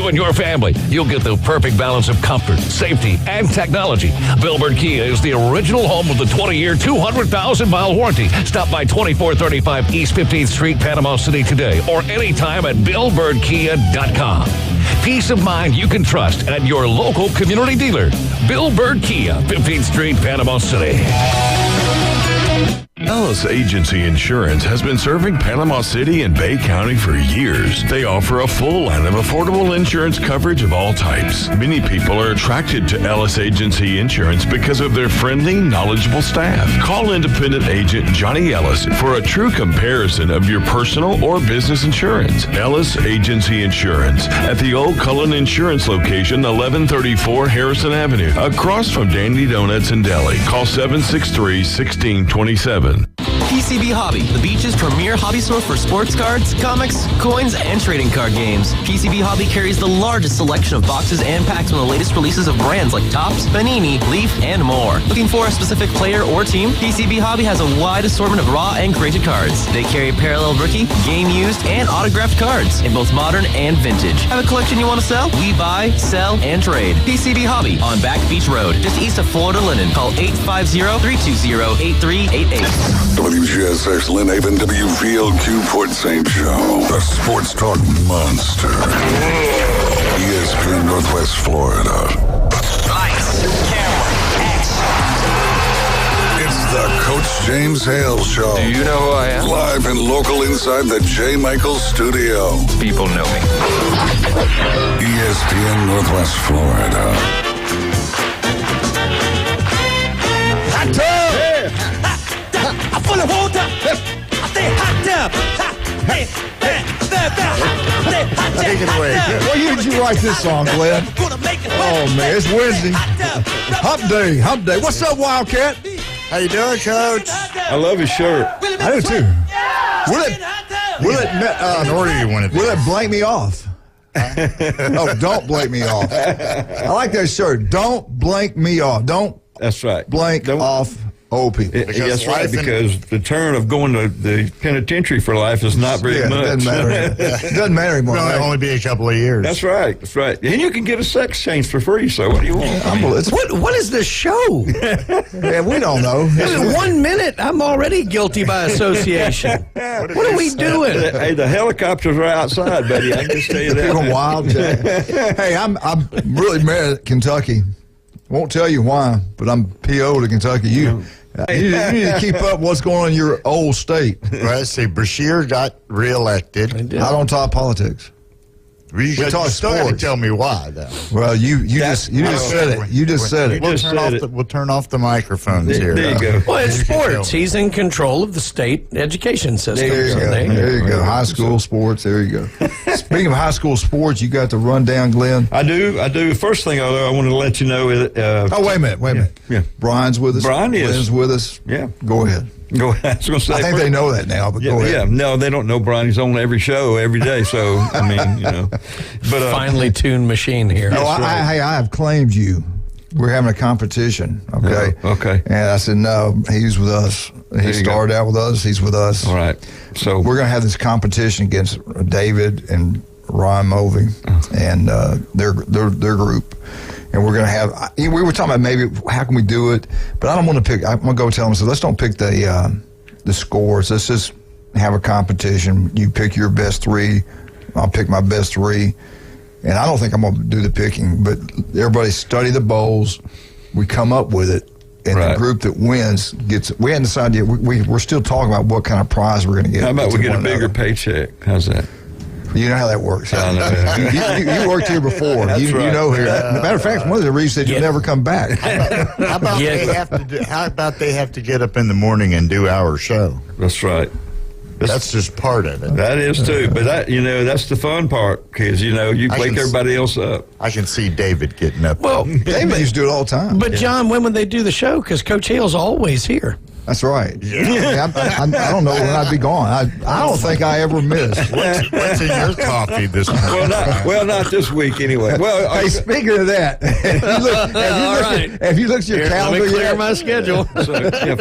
you and your family. You'll get the perfect balance of comfort, safety, and technology. Bill Bird Kia is the original home of the 20-year, 200,000-mile warranty. Stop by 2435 East 15th Street, Panama City today, or anytime at BillBirdKia.com. Peace of mind you can trust at your local community dealer. Bill Bird Kia, 15th Street, Panama City. Ellis Agency Insurance has been serving Panama City and Bay County for years. They offer a full line of affordable insurance coverage of all types. Many people are attracted to Ellis Agency Insurance because of their friendly, knowledgeable staff. Call independent agent Johnny Ellis for a true comparison of your personal or business insurance. Ellis Agency Insurance at the Old Cullen Insurance location, 1134 Harrison Avenue, across from Dandy Donuts and Deli. Call 763-1627. PCB Hobby, the beach's premier hobby store for sports cards, comics, coins, and trading card games. PCB Hobby carries the largest selection of boxes and packs from the latest releases of brands like Topps, Panini, Leaf, and more. Looking for a specific player or team? PCB Hobby has a wide assortment of raw and graded cards. They carry parallel rookie, game used, and autographed cards in both modern and vintage. Have a collection you want to sell? We buy, sell, and trade. PCB Hobby on Back Beach Road, just east of Florida Linen. Call 850-320-8388. WGSX Lynn Haven, WVLQ Port St. Joe, the sports talk monster. ESPN Northwest Florida. Lights, camera, action. It's the Coach James Hale Show. Do you know who I am? Live and local inside the J. Michaels studio. People know me. ESPN Northwest Florida. Hot tub! I'm full of water. I stay hot tub. Take it away. Well, you did you write this song, Glenn? Oh, man, it's Wednesday. Hump day, hump day. What's up, Wildcat? How you doing, Coach? I love his shirt. I do, too. Will it blank me off? No, don't blank me off. I like that shirt. Don't blank me off. Don't That's right. blank off old people. That's right, because the turn of going to the penitentiary for life is not very much. It doesn't matter. It doesn't matter anymore. It'll only be a couple of years. That's right. That's right. And you can get a sex change for free, so what do you want? What is this show? Yeah, we don't know. In 1 minute, I'm already guilty by association. What are we doing? Hey, the helicopters are outside, buddy. I can just tell you that. You're a wild jack. Hey, I'm really mad at Kentucky. Won't tell you why, but I'm PO to Kentucky. You need to keep up what's going on in your old state. Well, let's see. Brashear got reelected. Not on top politics. We talk still got to sports. Tell me why, though. Well, you just said it. You just said it. We'll turn off the microphones here. There you go. Well, it's sports. He's in control of the state education system. There you go. High school sports. There you go. Speaking of high school sports, you got the rundown, Glenn. I do. First thing, I want to let you know. Wait a minute. Yeah. Brian's with us. Brian is. Glenn's with us. Yeah. Go ahead. Go ahead. I was going to say. I think they know that now, but go ahead. Yeah, no, they don't know Brian. He's on every show every day. So, I mean, But finely tuned machine here. No, I have claimed you. We're having a competition, okay? Oh, okay. And I said, no, he's with us. He started out with us. He's with us. All right. So we're going to have this competition against David and Ryan Mulvey and their group. And we're going to have, we were talking about maybe how can we do it, but I don't want to pick, I'm going to go tell them, so let's don't pick the scores. Let's just have a competition. You pick your best three. I'll pick my best three. And I don't think I'm going to do the picking, but everybody study the bowls. We come up with it. And the group that wins gets, we hadn't decided yet. We're still talking about what kind of prize we're going to get. How about we get a bigger paycheck? How's that? You know how that works. I know. You worked here before. You know here. Matter of fact, one of the reasons that you'll never come back. How about they have to get up in the morning and do our show? That's right. That's just part of it. That is too, but that's the fun part because you wake everybody else up. I can see David getting up. Well, David used to do it all the time. But John, when would they do the show? Because Coach Hale's always here. That's right. Yeah. I don't know when I'd be gone. I don't think I ever missed. What's in your coffee this morning? Not this week anyway. Well, hey, speaking of that, have you looked at your calendar let me clear yet? my schedule.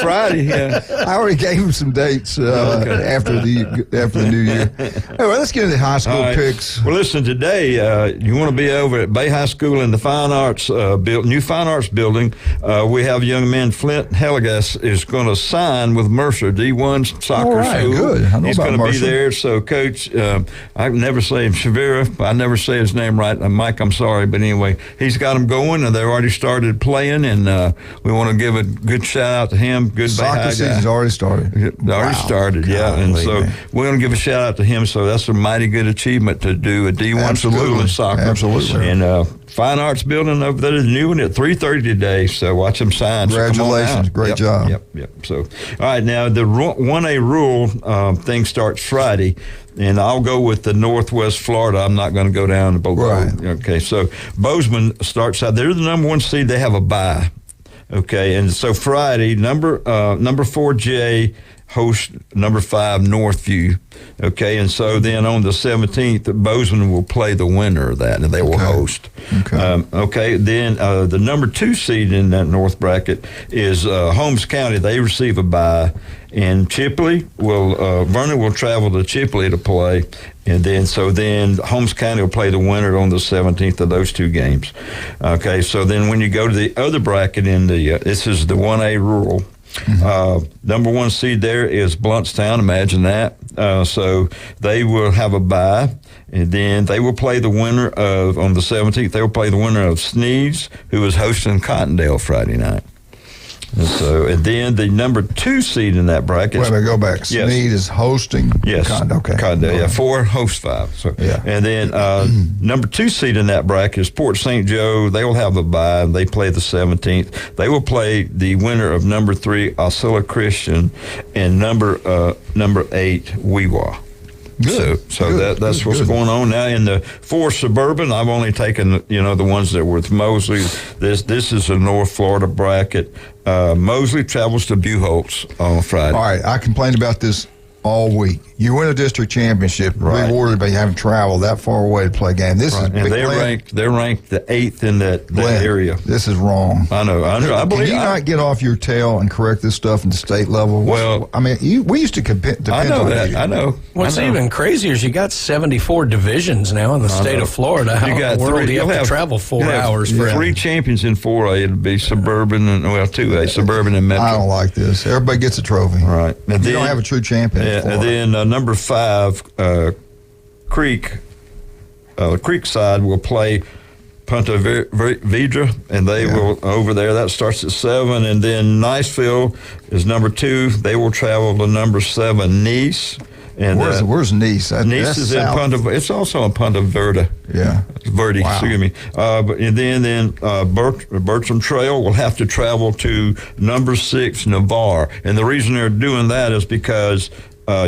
Friday. Yeah. I already gave him some dates after the new year. Anyway, let's get into the high school picks. Well, listen, today you want to be over at Bay High School in the Fine Arts new Fine Arts building. We have young man Flint Hellegas is going to sign with Mercer D1 soccer school. Good. I know He's about going to be Mercer. there. So, Coach, I never say him, Shavira. I never say his name right. Mike, I'm sorry, but anyway, he's got them going, and they've already started playing. And we want to give a good shout out to him. Good Soccer season's already started. Already started, yeah. And so we're going to give a shout out to him. So that's a mighty good achievement to do a D1 school in soccer. Absolutely. And Fine Arts building over there is new one at 3:30 today. So watch them sign. Congratulations. Great job. Yep. So, all right, now the 1A rule thing starts Friday. And I'll go with the Northwest Florida. I'm not going to go down to Boca. Right. Okay, so Bozeman starts out. They're the number 1 seed. They have a bye. Okay, and so Friday, number 4J hosts number 5 Northview. Okay, and so then on the 17th, Bozeman will play the winner of that, and they will host. Okay, then the number 2 seed in that North bracket is Holmes County. They receive a bye, and Chipley will Vernon will travel to Chipley to play, and then Holmes County will play the winner on the 17th of those 2 games. Okay, so then when you go to the other bracket in the this is the 1A rural. Number 1 seed there is Bluntstown. Imagine that. So they will have a bye, and then they will play the winner of, on the 17th, they will play the winner of Sneeds, who is hosting Cottondale Friday night. And then the number 2 seed in that bracket. Wait a minute, go back. Sneed is hosting. Yes. Cottondale, yeah. 4 host 5. So, yeah. And then number 2 seed in that bracket is Port St. Joe. They will have a bye. They play the 17th. They will play the winner of number 3, Osceola Christian, and number 8, Weewa. Good. So that's what's going on now. In the 4 suburban, I've only taken the ones that were with Mosley. This is a North Florida bracket. Mosley travels to Buchholz on Friday. All right, I complained about this all week. You win a district championship, rewarded by having traveled that far away to play a game. This is and they're ranked the 8th in that area. This is wrong. I know. I believe. Can you not get off your tail and correct this stuff at the state level? Well, I mean, we used to depend I know on that. you. I know. What's even crazier is you got 74 divisions now in the state of Florida. How in the world do you have to travel 4 hours for 3 champions in 4A. It'll be suburban and 2A, suburban and metro. I don't like this. Everybody gets a trophy. Right. And you don't have a true champion. And then number 5, Creek side will play Punta Vedra, and they will over there. That starts at 7, and then Niceville is number 2. They will travel to number 7, Nice. And where's Nice? Nice is in Punta. It's also in Punta Verde. Yeah, Verde. Wow. Excuse me. And then Bertram Trail will have to travel to number 6, Navarre, and the reason they're doing that is because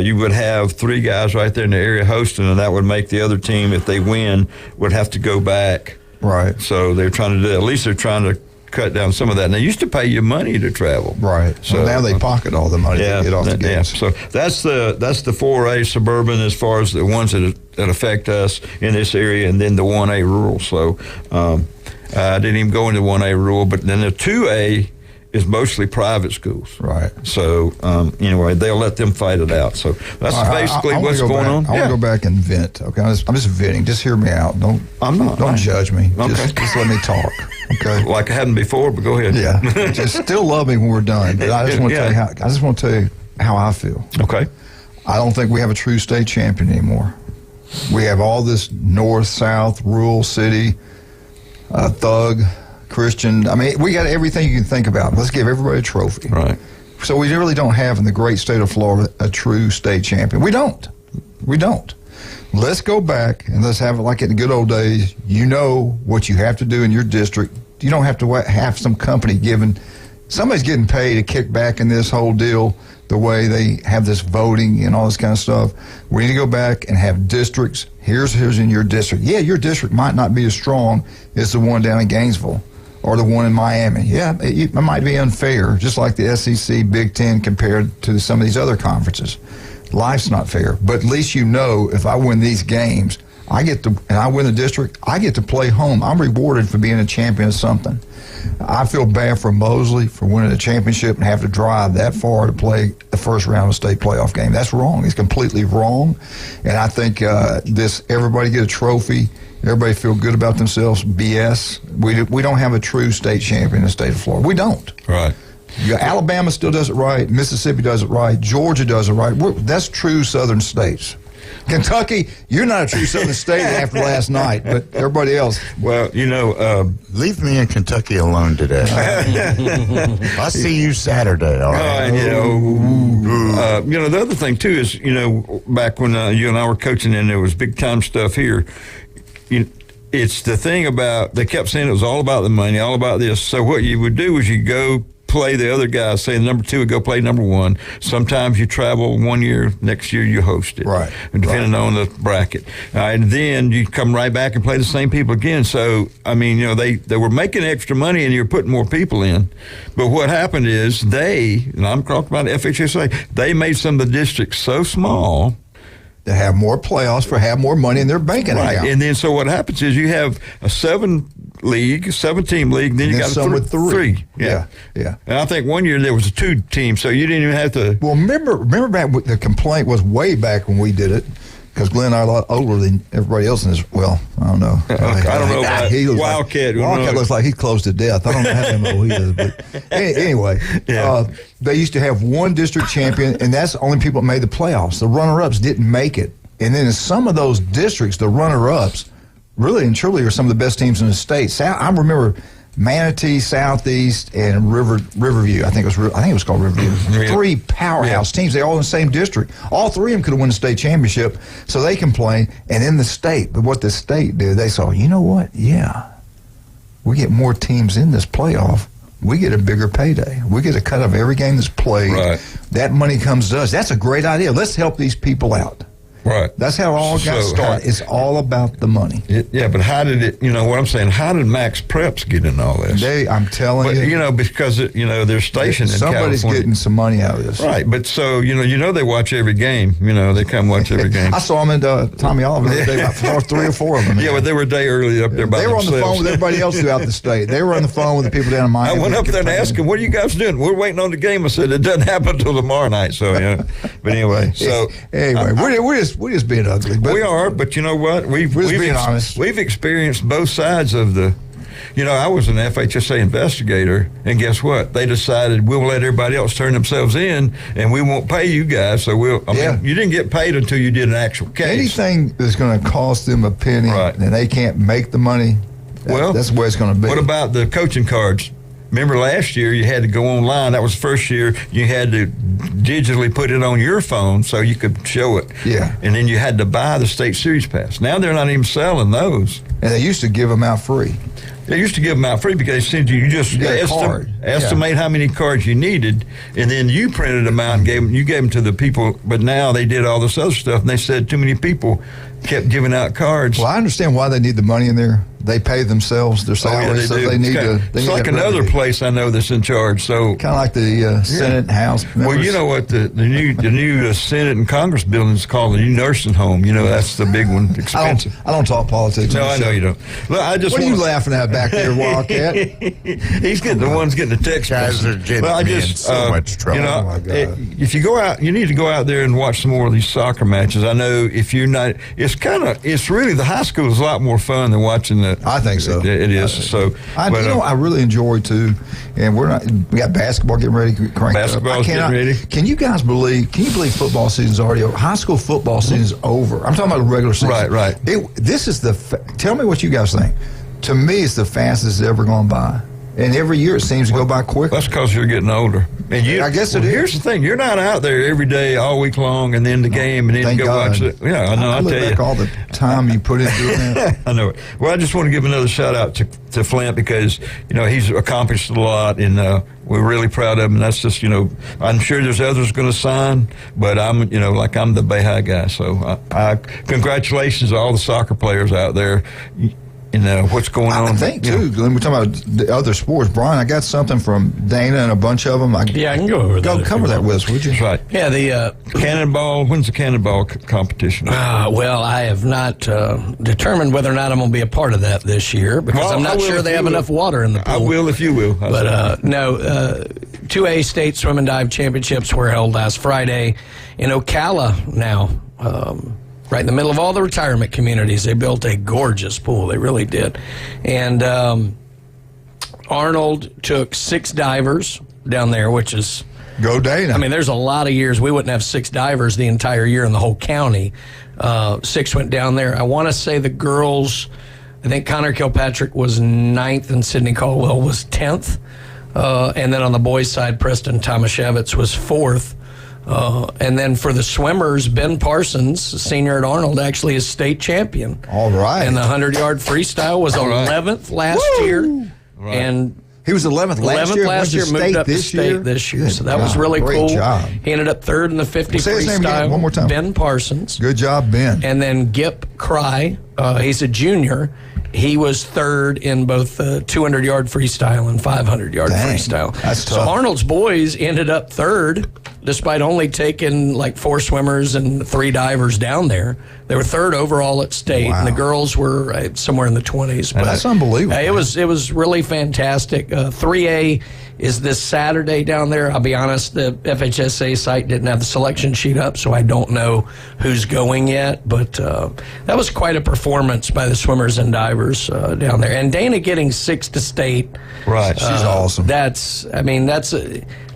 you would have 3 guys right there in the area hosting, and that would make the other team, if they win, would have to go back. Right. So they're trying to do. At least they're trying to cut down some of that. And they used to pay you money to travel. Right. So now they pocket all the money to get off the games. So that's the 4A suburban as far as the ones that affect us in this area, and then the 1A rural. So I didn't even go into 1A rural, but then the 2A is mostly private schools. Right. So, anyway, they'll let them fight it out. So that's basically what's going on. I want to go back and vent. Okay, I'm just venting. Just hear me out. Don't judge me. Okay. Just let me talk. Okay. Like I hadn't before, but go ahead. Yeah. Just still love me when we're done. But I just want to tell you how I feel. Okay. I don't think we have a true state champion anymore. We have all this north, south, rural, city, thug, Christian. I mean, we got everything you can think about. Let's give everybody a trophy. Right. So we really don't have in the great state of Florida a true state champion. We don't. Let's go back and let's have it like in the good old days. You know what you have to do in your district. You don't have to have some company somebody's getting paid to kick back in this whole deal the way they have this voting and all this kind of stuff. We need to go back and have districts. Here's in your district. Yeah, your district might not be as strong as the one down in Gainesville or the one in Miami. Yeah, it might be unfair, just like the SEC, Big Ten compared to some of these other conferences. Life's not fair, but at least you know if I win these games, and I win the district, I get to play home. I'm rewarded for being a champion of something. I feel bad for Mosley for winning a championship and have to drive that far to play the first round of a state playoff game. That's wrong. It's completely wrong. And I think everybody get a trophy, everybody feel good about themselves, BS. We don't have a true state champion in the state of Florida. We don't. Right. Alabama still does it right. Mississippi does it right. Georgia does it right. That's true southern states. Kentucky, you're not a true southern state after last night, but everybody else. Well, leave me in Kentucky alone today. I'll see you Saturday, all right? The other thing, too, is, back when you and I were coaching and there was big-time stuff here, it's the thing about, they kept saying it was all about the money, all about this. So what you would do is you go play the other guys, say number 2 would go play number 1. Sometimes you travel 1 year, next year you host it. Right. Depending on the bracket. And then you come right back and play the same people again. So, they were making extra money and you're putting more people in. But what happened is and I'm talking about FHSA, they made some of the districts so small to have more playoffs, have more money in their banking account. And then so what happens is you have a 7-team league, then you got some with 3. Yeah. And I think 1 year there was a 2-team, so you didn't even have to. Well, remember back, the complaint was way back when we did it, because Glenn and I are a lot older than everybody else in this. Well, I don't know. I don't know about Wildcat. Wildcat looks like he's close to death. I don't know how MO he is. But anyway, they used to have one district champion, and that's the only people that made the playoffs. The runner-ups didn't make it. And then in some of those districts, the runner-ups really and truly are some of the best teams in the state. I remember Manatee, Southeast, and Riverview. I think it was called Riverview. 3 powerhouse teams. They all in the same district. All 3 of them could have won the state championship. So they complained. And in the state, but what the state did, they saw, you know what? Yeah, we get more teams in this playoff. We get a bigger payday. We get a cut of every game that's played. Right. That money comes to us. That's a great idea. Let's help these people out. Right. That's how it all got started. It's all about the money. But how did it, what I'm saying, how did Max Preps get in all this? I'm telling you. Because, they're stationed in California. Somebody's getting some money out of this. Right. But so, they watch every game. They come watch every game. I saw them in Tommy Oliver the other day, about 3 or 4 of them. Yeah, but they were a day early up there by themselves. They were on the phone with everybody else throughout the state. They were on the phone with the people down in Miami. I went up there and asked them, what are you guys doing? We're waiting on the game. I said, it doesn't happen until tomorrow night. So, But anyway, so. Anyway, we're just being ugly. But we are, but you know what? We've experienced both sides of the. I was an FHSA investigator, and guess what? They decided we'll let everybody else turn themselves in, and we won't pay you guys. So you didn't get paid until you did an actual case. Anything that's going to cost them a penny, and they can't make the money. That's the way it's going to be. What about the coaching cards? Remember last year you had to go online. That was the first year you had to digitally put it on your phone so you could show it. Yeah. And then you had to buy the state series pass. Now they're not even selling those. And they used to give them out free. They used to give them out free because they said you just estimate how many cards you needed, and then you printed them out and gave them to the people. But now they did all this other stuff, and they said too many people kept giving out cards. Well, I understand why they need the money in there. They pay themselves their salaries, so they need to. It's like another place I know that's in charge. So kind of like the Senate and House members. Well, you know what the new Senate and Congress building is called, the new nursing home. That's the big one, expensive. I don't talk politics. No, I know you don't. Look, what are you laughing at back there, Wildcat? He's getting the ones getting the text. Guys are getting in so much trouble. Oh my God. If you go out, you need to go out there and watch some more of these soccer matches. I know if you're not, it's really the high school is a lot more fun than watching the. I think so. It is. I really enjoy too, and we got basketball getting ready to crank up. Getting ready. Can you believe football season's already over? High school football season's over. I'm talking about the regular season. Right. This is tell me what you guys think. To me, it's the fastest it's ever gone by. And every year it seems to go by quicker. That's because you're getting older. And I guess it is. Here's the thing: you're not out there every day, all week long, and then the game, and then you go watch it. Yeah, I know. I tell you, all the time you put into that. I know it. Well, I just want to give another shout out to Flint because he's accomplished a lot, and we're really proud of him. And that's just I'm sure there's others going to sign, but I'm I'm the Bay High guy. So I congratulations to all the soccer players out there. what's going on. I think, too, Glenn, we're talking about the other sports. Brian, I got something from Dana and a bunch of them. I can go over that. Cover that with us, would you? That's right. Yeah, the Cannonball. When's the cannonball competition? Well, I have not determined whether or not I'm going to be a part of that this year because I'm not sure they have enough water in the pool. I will if you will. But no, 2A state swim and dive championships were held last Friday in Ocala now. Right in the middle of all the retirement communities. They built a gorgeous pool. They really did. And Arnold took 6 divers down there, which is... Go Dana. I mean, there's a lot of years we wouldn't have 6 divers the entire year in the whole county. 6 went down there. I want to say the girls, I think Connor Kilpatrick was 9th and Sidney Caldwell was 10th. And then on the boys' side, Preston Tomaszewicz was 4th. And then for the swimmers, Ben Parsons, senior at Arnold, actually is state champion. All right. And the 100-yard freestyle was 11th last year. Right. And he was 11th last year. Moved up to state this year. So that was really cool. Job. He ended up 3rd in the 50 Say his name again, freestyle. one more time. Ben Parsons. Good job, Ben. And then Gip Cry, he's a junior. He was 3rd in both 200-yard freestyle and 500-yard freestyle. That's tough. So Arnold's boys ended up 3rd, despite only taking like 4 swimmers and 3 divers down there. They were 3rd overall at state, and the girls were somewhere in the 20s. But that's unbelievable. It was really fantastic. 3A is this Saturday down there. I'll be honest, the FHSA site didn't have the selection sheet up, so I don't know who's going yet. But that was quite a performance by the swimmers and divers down there. And Dana getting 6th to state. Right. She's awesome.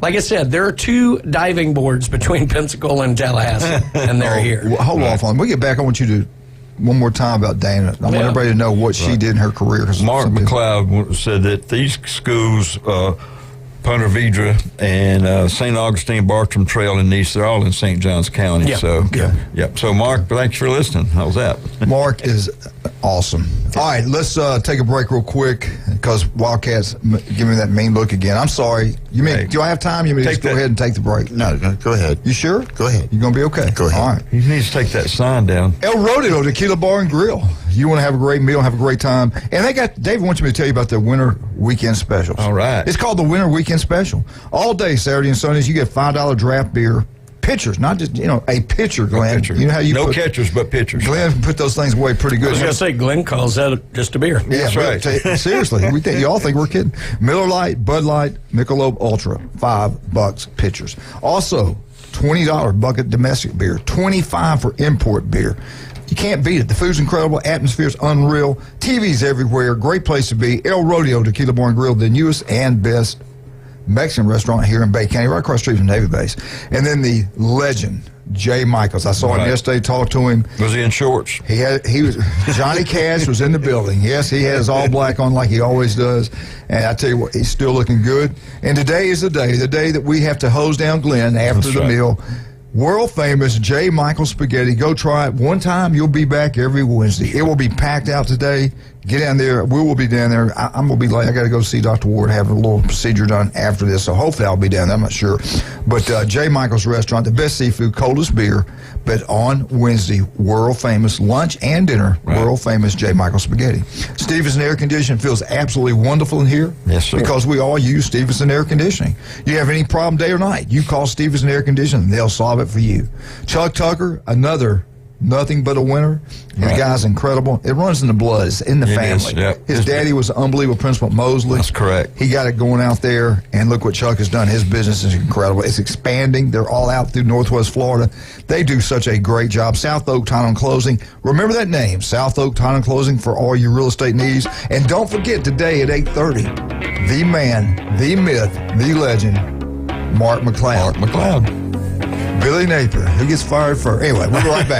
Like I said, there are 2 diving boards between Pensacola and Tallahassee, and they're here. Well, hold off on. When we get back, I want you to one more time about Dana. I want everybody to know what she did in her career. Mark McLeod said that these schools, Punta Vedra and St. Augustine Bartram Trail and Nice, they're all in St. Johns County. So Mark, thanks for listening. How was that? Mark is awesome. All right, let's take a break real quick because Wildcats give me that mean look again. I'm sorry. Do I have time? You may just go ahead and take the break. No, go ahead. You sure? Go ahead. You're going to be okay? Go ahead. All right. He needs to take that sign down. El Rodeo, Tequila Bar and Grill. You want to have a great meal, have a great time. And David wants me to tell you about the Winter Weekend Specials. All right. It's called the Winter Weekend Special. All day, Saturday and Sundays, you get $5 draft beer. Pitchers, not just, a pitcher, Glenn. Pitcher. You know how you no catchers, but pitchers. Glenn put those things away pretty good. I was going to say, Glenn calls that just a beer. Yeah, that's right. Seriously, y'all think we're kidding. Miller Lite, Bud Light, Michelob Ultra, $5 pitchers. Also, $20 bucket domestic beer, $25 for import beer. You can't beat it. The food's incredible. Atmosphere's unreal. TV's everywhere. Great place to be. El Rodeo Tequila Bar and Grill, the newest and best Mexican restaurant here in Bay County, right across the street from Navy Base. And then the legend, Jay Michaels. I saw him yesterday, talked to him. Was he in shorts? He was. Johnny Cash was in the building. Yes, he has all black on like he always does. And I tell you what, he's still looking good. And today is the day that we have to hose down Glenn after the meal. World famous J. Michael Spaghetti. Go try it one time. You'll be back every Wednesday. It will be packed out today. Get down there. We will be down there. I'm going to be late. I got to go see Dr. Ward, have a little procedure done after this. So hopefully I'll be down there. I'm not sure. But J. Michael's Restaurant, the best seafood, coldest beer. But on Wednesday, world famous lunch and dinner, world famous J. Michael Spaghetti. Stevenson Air Conditioning feels absolutely wonderful in here. Yes, sir. Because we all use Stevenson Air Conditioning. You have any problem day or night, you call Stevenson Air Conditioning, they'll solve it for you. Chuck Tucker, another nothing but a winner. The guy's incredible. It runs in the blood. It's in the family. His daddy was an unbelievable principal at Mosley. That's correct. He got it going out there, and look what Chuck has done. His business is incredible. It's expanding. They're all out through Northwest Florida. They do such a great job. South Oak Title and Closing. Remember that name, South Oak Title and Closing, for all your real estate needs. And don't forget today at 8:30, the man, the myth, the legend, Mark McLeod. Mark McLeod. Billy Napier. Who gets fired first? Anyway, we'll be right back.